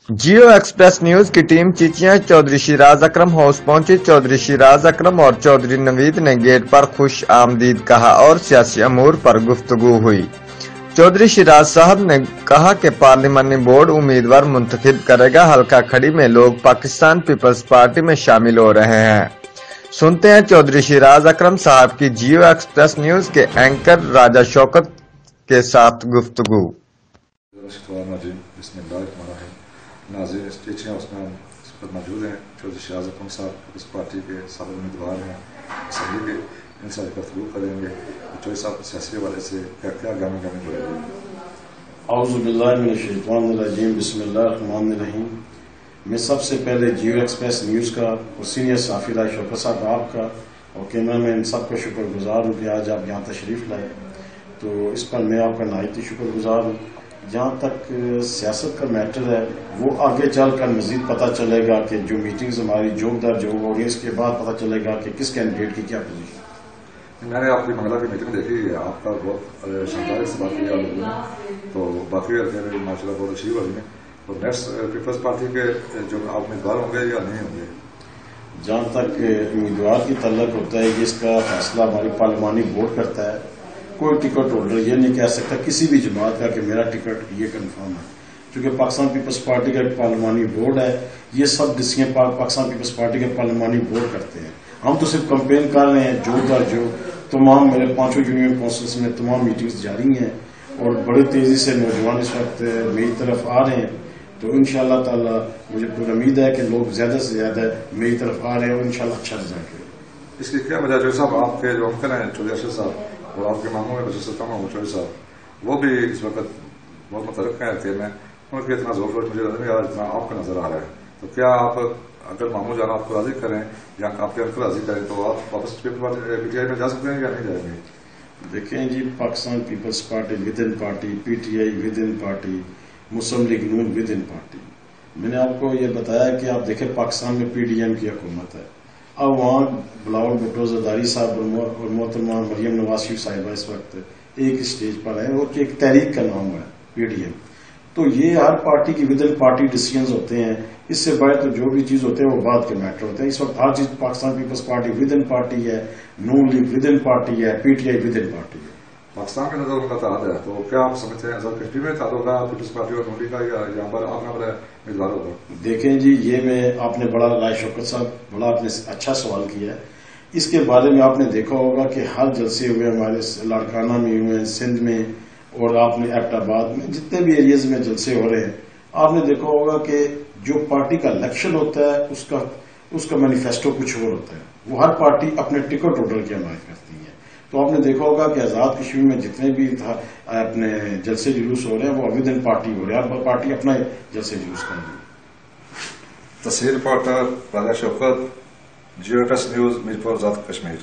जियो express news की team चिचिया चौधरी शिराज अकरम house पहुंची। चौधरी शिराज अकरम और चौधरी नवीद ने गेट पर खुश आमदीद कहा और सियासी अमूर पर गुफ्तगू हुई। चौधरी शिराज साहब ने कहा कि पार्लिमानी बोर्ड उम्मीदवार मुंतखब करेगा। हल्का खड़ी में लोग पाकिस्तान पीपल्स पार्टी में शामिल हो रहे हैं। सुनते हैं चौधरी शिराज अकरम साहब की जियो एक्सप्रेस न्यूज के एंकर राजा शौकत के साथ गुफ्तगू। नाज़रीन स्टेज हैं उसमें इस पर मौजूद हैं। चौधरी शिराज अकरम साहब इस पार्टी के साबिक़ उम्मीदवार हैं असम्बली के, इनसे गुफ्तगू करेंगे। चौधरी साहब सियासी हवाले से क्या गाने बोलेंगे। औज़ु बिल्लाहि मिनश शैतानिर रजीम, बिस्मिल्लाहिर्रहमानिर्रहीम। मैं सबसे पहले जियो एक्सप्रेस न्यूज़ का और सीनियर साफ़ी राय शौकत साहब आपका और कैमरामैन सबका शुक्रगुजार हूँ कि आज आप यहाँ तशरीफ़ लाए, तो इस पर मैं आपका नहायत ही शुक्रगुजार हूँ। जहाँ तक सियासत का मैटर है वो आगे चलकर मजीद पता चलेगा कि जो मीटिंग्स हमारी जोग दर जोग होगी, इसके बाद पता चलेगा कि किस कैंडिडेट की क्या पोजीशन। मैंने आपकी मंगला की मीटिंग देखी है, आपका बहुत शानदार से बात की आप लोगों ने, तो बाकी माशाल्लाह बहुत अच्छी बात है। तो नेक्स्ट पीपल्स पार्टी के जो आप उम्मीदवार होंगे या नहीं होंगे? जहाँ तक उम्मीदवार की तल्लक होता है कि इसका फैसला हमारी पार्लिमानी बोर्ड करता है। कोई टिकट होल्डर ये नहीं कह सकता किसी भी जमात का कि मेरा टिकट ये कंफर्म है, क्योंकि पाकिस्तान पीपल्स पार्टी का पार्लिमानी बोर्ड है। ये सब डिसीजन पाकिस्तान पीपल्स पार्टी के पार्लिमानी बोर्ड करते हैं। हम तो सिर्फ कंपेन कर रहे हैं। जो दर जो तमाम मेरे 5 यूनियन काउंसिल्स में तमाम मीटिंग्स जारी हैं और बड़ी तेजी से नौजवान इस वक्त मेरी तरफ आ रहे हैं। तो इंशाअल्लाह ताला मुझे पूरी उम्मीद है कि लोग ज्यादा से ज्यादा मेरी तरफ आ रहे हैं और इंशाअल्लाह अच्छा रिजल्ट होगा। इसकी क्या वजह? चौधरी साहब आपके जो अंकल हैं चौधरी अरशद साहब और आपके मामू में चौधरी साहब, वो भी इस वक्त बहुत मुतरक हैं थे में, उनके इतना जोर शोर मुझे नहीं आ रहा जितना आपको नजर आ रहा है। तो क्या आप अगर मामू जाना आपको राजी करें या आपके अंकल राजी करें तो आप वापस पीटीआई में जा सकते हैं या नहीं जाएंगे? देखें जी, Pakistan peoples party with in party, PTI with in party, Muslim league Noon with in party. मैंने आपको ये बताया कि आप देखें पाकिस्तान में पीडीएम की हुकूमत है। अब वहाँ बिलावल भुट्टो जरदारी साहब और मोहतरमा मरियम नवाज शरीफ साहिबा इस वक्त एक स्टेज पर है और एक तहरीक का नाम है पीडीएम। तो ये हर पार्टी की विद इन पार्टी डिसीजंस होते हैं। इससे बड़े तो जो भी चीज होते हैं वो बाद के मैटर होते हैं। इस वक्त हर चीज Pakistan peoples party with in party है, Noon League with in party है, पीटीआई विद इन पार्टी है। पाकिस्तान के नजर उनका ताद है, तो क्या आप समझते हैं नजर कश्मीर में ताद होगा पीपल्स पार्टी और नून लीग का या यहाँ पर आपने बड़ा उम्मीदवार होगा? देखें जी, ये में आपने बड़ा राय शौकत साहब बड़ा आपने अच्छा सवाल किया है। इसके बारे में आपने देखा होगा कि हर जलसे हुए हमारे लाड़काना में हुए, सिंध में और आपने एबटाबाद में, जितने भी एरियाज में जलसे हो रहे हैं, आपने देखा होगा कि जो पार्टी का इलेक्शन होता है उसका मैनिफेस्टो कुछ और होता है। वो हर पार्टी अपने टिकट होल्डर की हमायत करती है। तो आपने देखा होगा कि आजाद कश्मीर में जितने भी अपने जलसे जुलूस हो रहे हैं वो विद इन पार्टी हो रहे हैं। हर पार्टी अपना जलसे जुलूस कर रही है। तस्वीर रिपोर्टर राजा शौकत, जियो एक्सप्रेस न्यूज, मीरपुर आजाद कश्मीर।